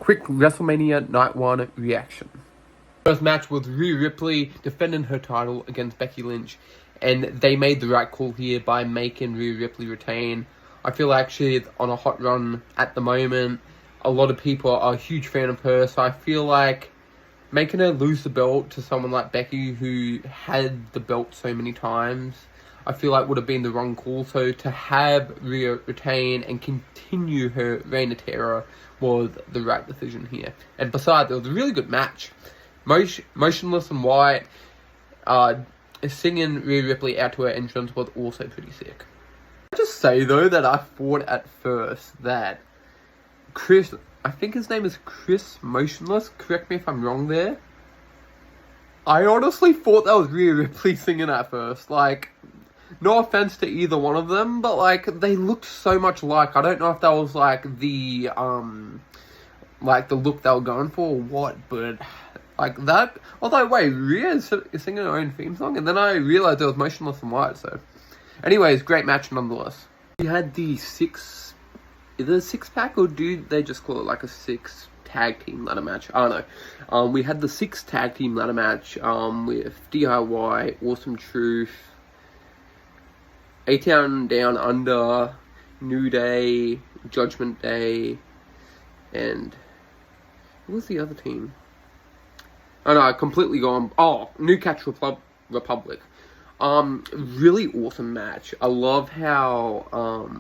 quick WrestleMania Night 1 reaction. First match was Rhea Ripley defending her title against Becky Lynch, and they made the right call here by making Rhea Ripley retain. I feel like she's on a hot run at the moment. A lot of people are a huge fan of her, so I feel like making her lose the belt to someone like Becky, who had the belt so many times, I feel like would have been the wrong call. So to have Rhea retain and continue her reign of terror was the right decision here. And besides, it was a really good match. Motionless and White singing Rhea Ripley out to her entrance was also pretty sick. I'll just say though that I thought at first that Chris, I think his name is Chris Motionless, correct me if I'm wrong there. I honestly thought that was Rhea Ripley singing at first. Like, no offense to either one of them, but like they looked so much alike. I don't know if that was like the look they were going for or what, but like that. Although wait, Rhea is singing her own theme song, and then I realized it was Motionless and White. So, anyways, great match nonetheless. We had the is it a 6-pack or do they just call it like a 6 tag team ladder match? I don't know. We had the 6 tag team ladder match with DIY, Awesome Truth, A-Town Down Under, New Day, Judgment Day, and what was the other team? Oh no, I completely gone. Oh, New Catch Republic. Really awesome match. I love how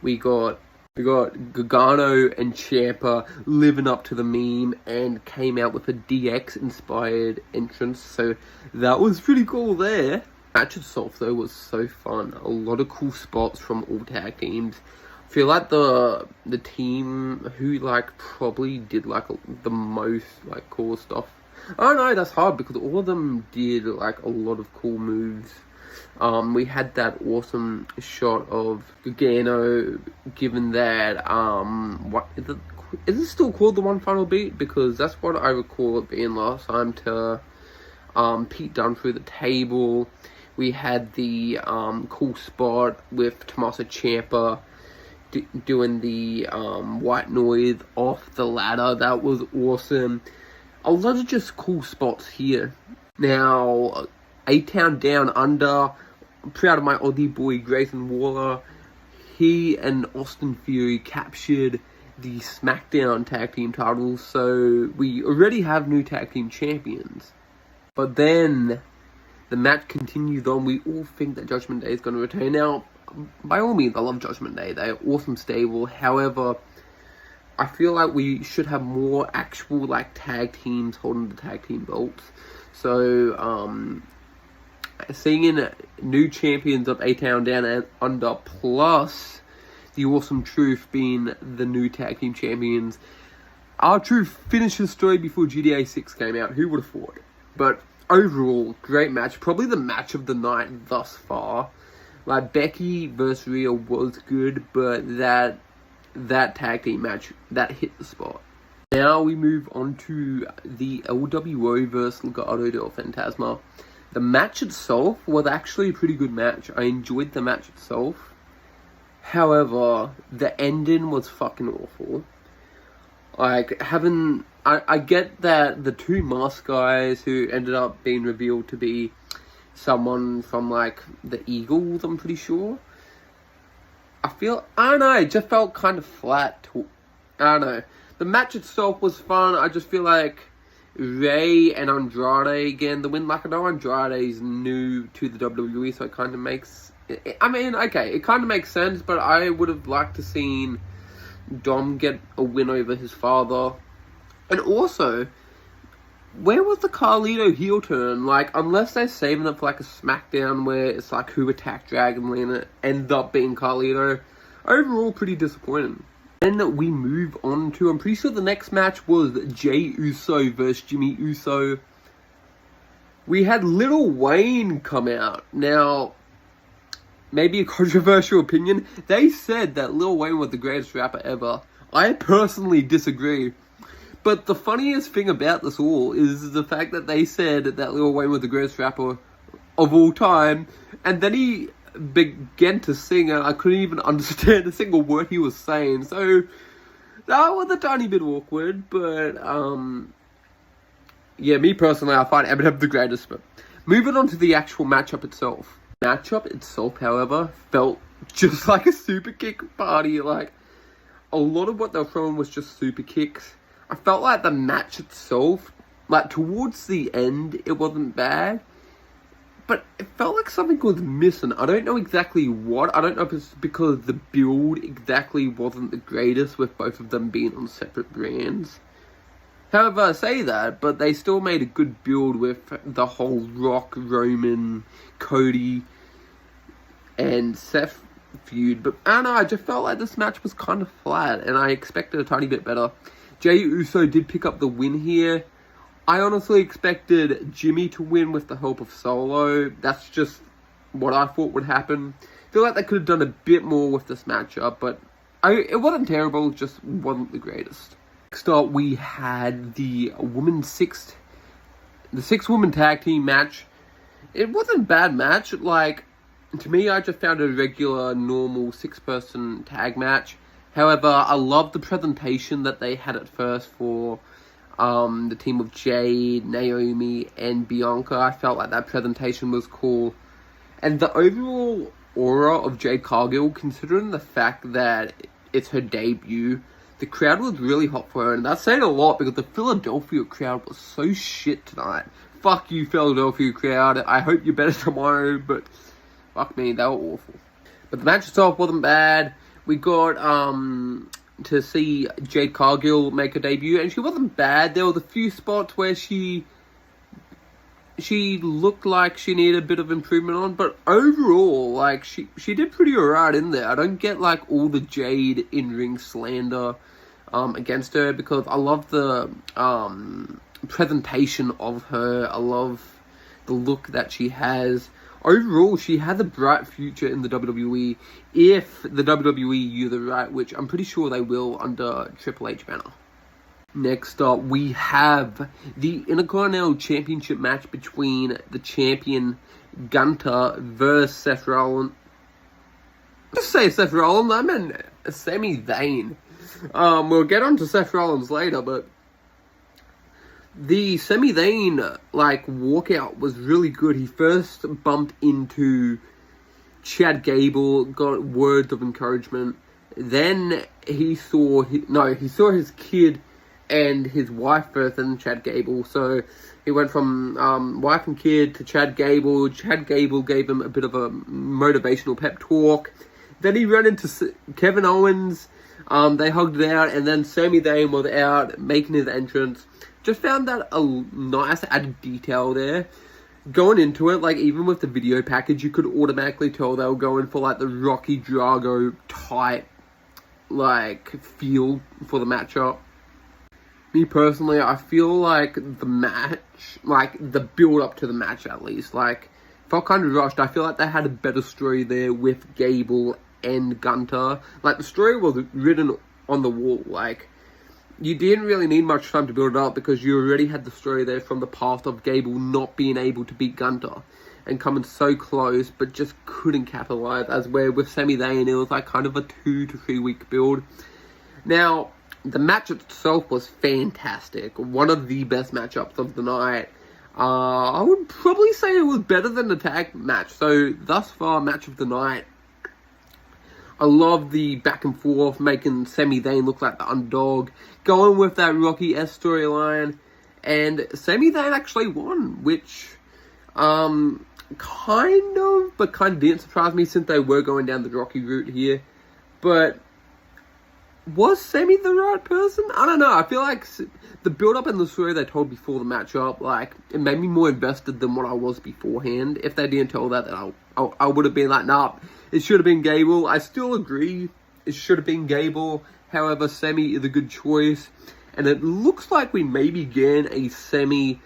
we got Gargano and Ciampa living up to the meme and came out with a DX inspired entrance. So that was pretty cool there. Match itself though was so fun. A lot of cool spots from all tag teams. I feel like the team who like probably did like the most like cool stuff. I don't know, that's hard because all of them did like a lot of cool moves. We had that awesome shot of Gargano given that what is it still called the One Final Beat? Because that's what I recall it being last time, to Pete Dunne through the table. We had the cool spot with Tommaso Ciampa doing the white noise off the ladder. That was awesome. A lot of just cool spots here. Now, A-Town Down Under. I'm proud of my Aussie boy Grayson Waller. He and Austin Theory captured the SmackDown tag team titles, so we already have new tag team champions. But then the match continues on. We all think that Judgment Day is going to return. Now, by all means, I love Judgment Day. They're awesome stable. However, I feel like we should have more actual like tag teams holding the tag team belts. So, seeing in new champions of A-Town Down and Under, plus the Awesome Truth being the new tag team champions. R-Truth finished his story before GTA 6 came out. Who would have thought? But overall, great match. Probably the match of the night thus far. Like, Becky versus Rhea was good, but that tag team match, that hit the spot. Now we move on to the LWO versus Legado del Fantasma. The match itself was actually a pretty good match. I enjoyed the match itself. However, the ending was fucking awful. Like, I get that the two masked guys who ended up being revealed to be someone from, like, the Eagles, I'm pretty sure. I don't know, it just felt kind of flat. I don't know. The match itself was fun. I just feel like Ray and Andrade again the win. Like, I know Andrade's new to the WWE, so it kind of makes... I mean, okay, it kind of makes sense, but I would have liked to seen Dom get a win over his father. And also, where was the Carlito heel turn? Like, unless they're saving it for like a SmackDown where it's like who attacked Dragon Lee and it ends up being Carlito. Overall, pretty disappointing. Then we move on to, I'm pretty sure the next match was Jay Uso versus Jimmy Uso. We had Lil Wayne come out. Now, maybe a controversial opinion. They said that Lil Wayne was the greatest rapper ever. I personally disagree. But the funniest thing about this all is the fact that they said that Lil Wayne was the greatest rapper of all time, and then he began to sing and I couldn't even understand a single word he was saying. So That was a tiny bit awkward, but, yeah, me personally, I find Eminem the greatest, but moving on to the actual matchup itself. Matchup itself, however, felt just like a super kick party. Like, a lot of what they were throwing was just super kicks. I felt like the match itself, like, towards the end, it wasn't bad, but it felt like something was missing. I don't know exactly what. I don't know if it's because the build exactly wasn't the greatest with both of them being on separate brands. However, I say that, but they still made a good build with the whole Rock, Roman, Cody, and Seth feud. But I don't know, I just felt like this match was kind of flat, and I expected a tiny bit better. Jay Uso did pick up the win here. I honestly expected Jimmy to win with the help of Solo. That's just what I thought would happen. I feel like they could have done a bit more with this matchup, but it wasn't terrible, just wasn't the greatest. Next up, we had the six-woman tag team match. It wasn't a bad match. Like, to me, I just found a regular, normal 6-person tag match. However, I love the presentation that they had at first for the team of Jade, Naomi, and Bianca. I felt like that presentation was cool. And the overall aura of Jade Cargill, considering the fact that it's her debut, the crowd was really hot for her. And that's saying a lot because the Philadelphia crowd was so shit tonight. Fuck you, Philadelphia crowd. I hope you're better tomorrow, but fuck me, they were awful. But the match itself wasn't bad. We got to see Jade Cargill make a debut, and she wasn't bad. There was a few spots where she looked like she needed a bit of improvement on, but overall, like, she did pretty alright in there. I don't get, like, all the Jade in-ring slander against her, because I love the presentation of her. I love the look that she has. Overall, she has a bright future in the WWE if the WWE use the right, which I'm pretty sure they will under Triple H banner. Next up, we have the Intercontinental Championship match between the champion Gunther versus Seth Rollins. Just say Seth Rollins, I meant Sami Zayn. We'll get on to Seth Rollins later, but the Sami Zayn, like, walkout was really good. He first bumped into Chad Gable, got words of encouragement. Then he saw his kid and his wife first, and Chad Gable. So he went from wife and kid to Chad Gable. Chad Gable gave him a bit of a motivational pep talk. Then he ran into Kevin Owens. They hugged it out, and then Sami Zayn was out making his entrance. Just found that a nice added detail there. Going into it, like, even with the video package, you could automatically tell they were going for, like, the Rocky Drago type, like, feel for the matchup. Me personally, I feel like the match, like, the build-up to the match at least, like, felt kind of rushed. I feel like they had a better story there with Gable and Gunther. Like, the story was written on the wall, like, you didn't really need much time to build it up because you already had the story there from the past of Gable not being able to beat Gunther and coming so close but just couldn't capitalize, as where with Sami Zayn it was like kind of a 2 to 3 week build. Now, the match itself was fantastic. One of the best matchups of the night. I would probably say it was better than the tag match. So, thus far, match of the night. I love the back and forth, making Sami Zayn look like the underdog, going with that Rocky-esque storyline, and Sami Zayn actually won, which kind of didn't surprise me since they were going down the Rocky route here. But was Sami the right person? I don't know. I feel like the build-up and the story they told before the matchup, like, it made me more invested than what I was beforehand. If they didn't tell that, then I would have been like, nah, it should have been Gable. I still agree it should have been Gable. However, Sami is a good choice. And it looks like we may be getting a Sami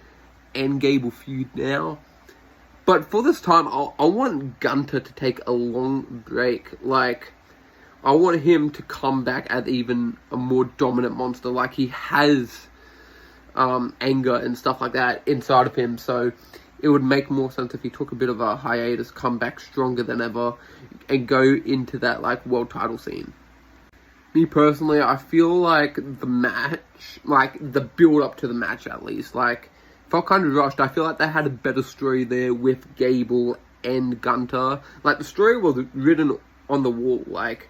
and Gable feud now. But for this time, I want Gunther to take a long break. Like, I want him to come back as even a more dominant monster. Like, he has anger and stuff like that inside of him. So it would make more sense if he took a bit of a hiatus, come back stronger than ever, and go into that, like, world title scene. Me personally, I feel like the match, like the build up to the match at least, like felt kind of rushed. I feel like they had a better story there with Gable and Gunter. Like the story was written on the wall. Like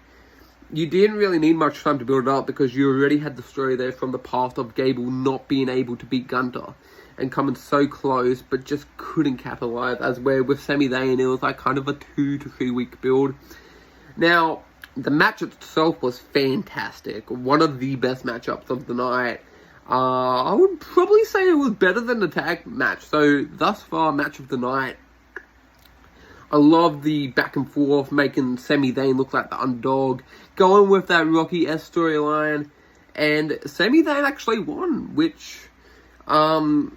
you didn't really need much time to build it up because you already had the story there from the past of Gable not being able to beat Gunter and coming so close but just couldn't capitalize, as where with Sami Zayn it was like kind of a 2 to 3 week build. Now the match itself was fantastic, one of the best matchups of the night. I would probably say it was better than the tag match. So thus far, match of the night, I love the back and forth, making Sami Zayn look like the underdog, going with that Rocky-esque storyline, and Sami Zayn actually won, which kind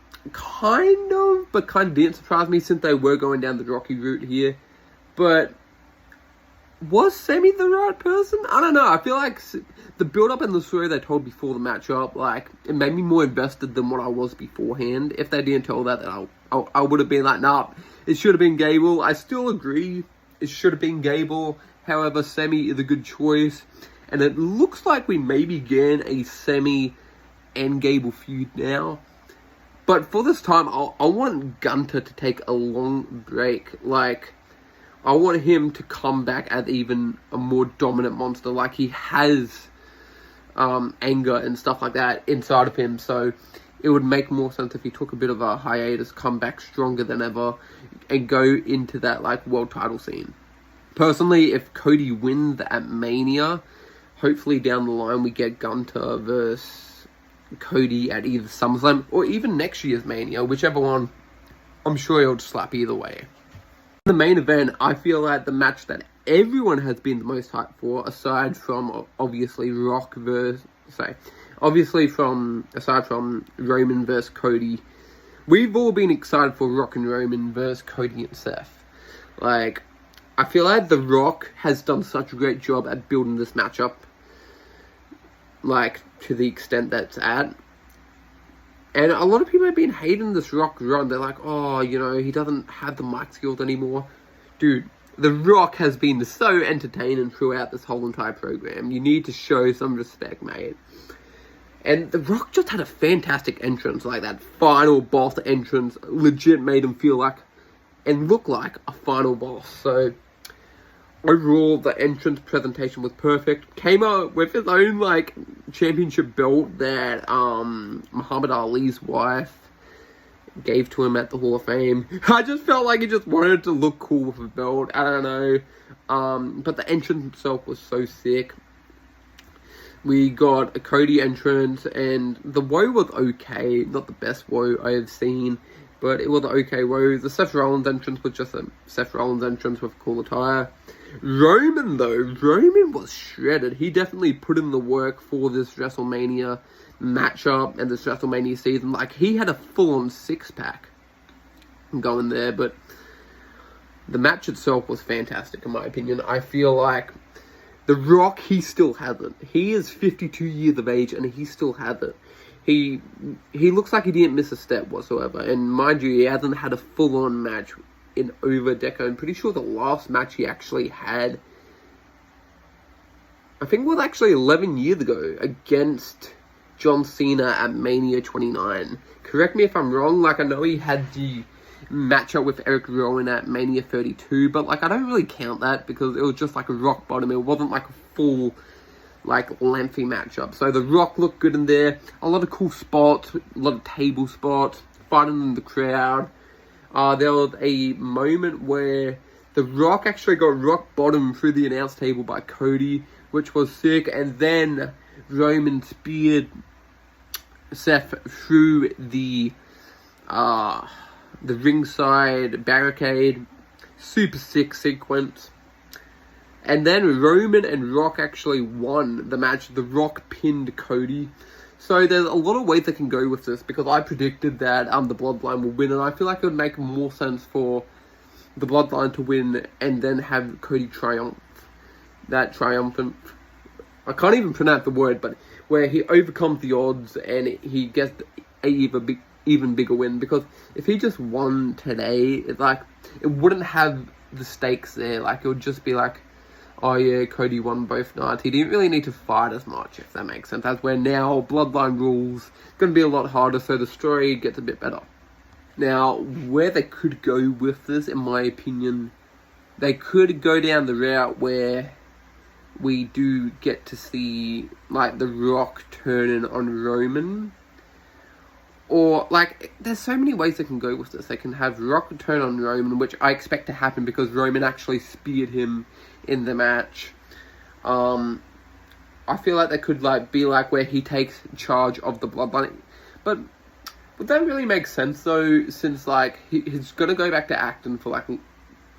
of didn't surprise me since they were going down the Rocky route here. But was Sami the right person? I don't know. I feel like the build-up and the story they told before the matchup, like, it made me more invested than what I was beforehand. If they didn't tell that, then I would have been like, nah, it should have been Gable. I still agree it should have been Gable. However, Sami is a good choice. And it looks like we may begin a Sami and Gable feud now. But for this time, I want Gunter to take a long break. Like, I want him to come back as even a more dominant monster. Like, he has anger and stuff like that inside of him. So it would make more sense if he took a bit of a hiatus, come back stronger than ever, and go into that, like, world title scene. Personally, if Cody wins at Mania, hopefully down the line we get Gunter versus Cody at either SummerSlam or even next year's Mania, whichever one. I'm sure he'll slap either way. The main event, I feel like the match that everyone has been the most hyped for, aside from obviously aside from Roman versus Cody, we've all been excited for Rock and Roman versus Cody and Seth. Like, I feel like The Rock has done such a great job at building this matchup, like, to the extent that's at. And a lot of people have been hating this Rock run. They're like, oh, you know, he doesn't have the mic skills anymore. Dude, The Rock has been so entertaining throughout this whole entire program. You need to show some respect, mate. And The Rock just had a fantastic entrance. Like, that final boss entrance legit made him feel like and look like a final boss. So overall, the entrance presentation was perfect. Came out with his own, like, championship belt that Muhammad Ali's wife gave to him at the Hall of Fame. I just felt like he just wanted to look cool with a belt. I don't know. But the entrance itself was so sick. We got a Cody entrance, and the woe was okay. Not the best woe I have seen, but it was an okay woe. The Seth Rollins entrance was just a Seth Rollins entrance with cool attire. Roman was shredded. He definitely put in the work for this WrestleMania matchup and this WrestleMania season. Like, he had a full-on six-pack going there, but the match itself was fantastic, in my opinion. I feel like The Rock, he still has it. He is 52 years of age, and he still has it. He looks like he didn't miss a step whatsoever, and mind you, he hasn't had a full-on match in over a decade. I'm pretty sure the last match he actually had, I think it was actually 11 years ago, against John Cena at Mania 29. Correct me if I'm wrong. Like, I know he had the matchup with Eric Rowan at Mania 32, but, like, I don't really count that because it was just like a rock bottom. It wasn't like a full, like, lengthy matchup. So The Rock looked good in there. A lot of cool spots, a lot of table spots, fighting in the crowd. There was a moment where The Rock actually got rock bottom through the announce table by Cody, which was sick. And then Roman speared Seth through the ringside barricade. Super sick sequence. And then Roman and Rock actually won the match. The Rock pinned Cody. So there's a lot of ways they can go with this, because I predicted that the Bloodline will win, and I feel like it would make more sense for the Bloodline to win and then have Cody triumph. That triumphant, I can't even pronounce the word, but where he overcomes the odds and he gets a even bigger win. Because if he just won today, it's like, it wouldn't have the stakes there. Like, it would just be like, oh yeah, Cody won both nights. He didn't really need to fight as much, if that makes sense. As where now, Bloodline rules, going to be a lot harder, so the story gets a bit better. Now, where they could go with this, in my opinion, they could go down the route where we do get to see, like, The Rock turning on Roman. Or, like, there's so many ways they can go with this. They can have Rock turn on Roman, which I expect to happen because Roman actually speared him in the match. I feel like they could, like, be like where he takes charge of the Bloodline. But would that really make sense, though, since, like, he's going to go back to acting for, like,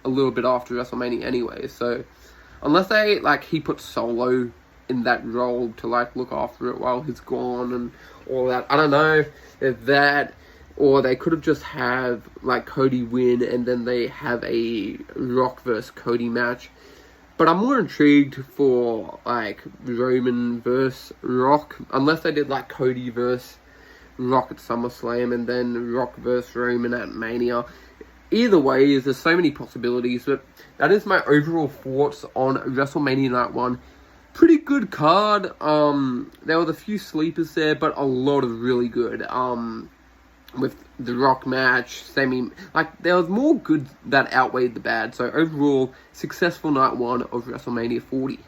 a little bit after WrestleMania anyway. So, unless they, like, he puts Solo in that role to, like, look after it while he's gone and all that. I don't know if that, or they could have just have, like, Cody win and then they have a Rock versus Cody match. But I'm more intrigued for, like, Roman versus Rock, unless they did, like, Cody versus Rock at SummerSlam and then Rock versus Roman at Mania. Either way, there's so many possibilities, but that is my overall thoughts on WrestleMania Night 1. Pretty good card. There were a few sleepers there, but a lot of really good. With the Rock match, there was more good that outweighed the bad. So overall, successful Night 1 of WrestleMania 40.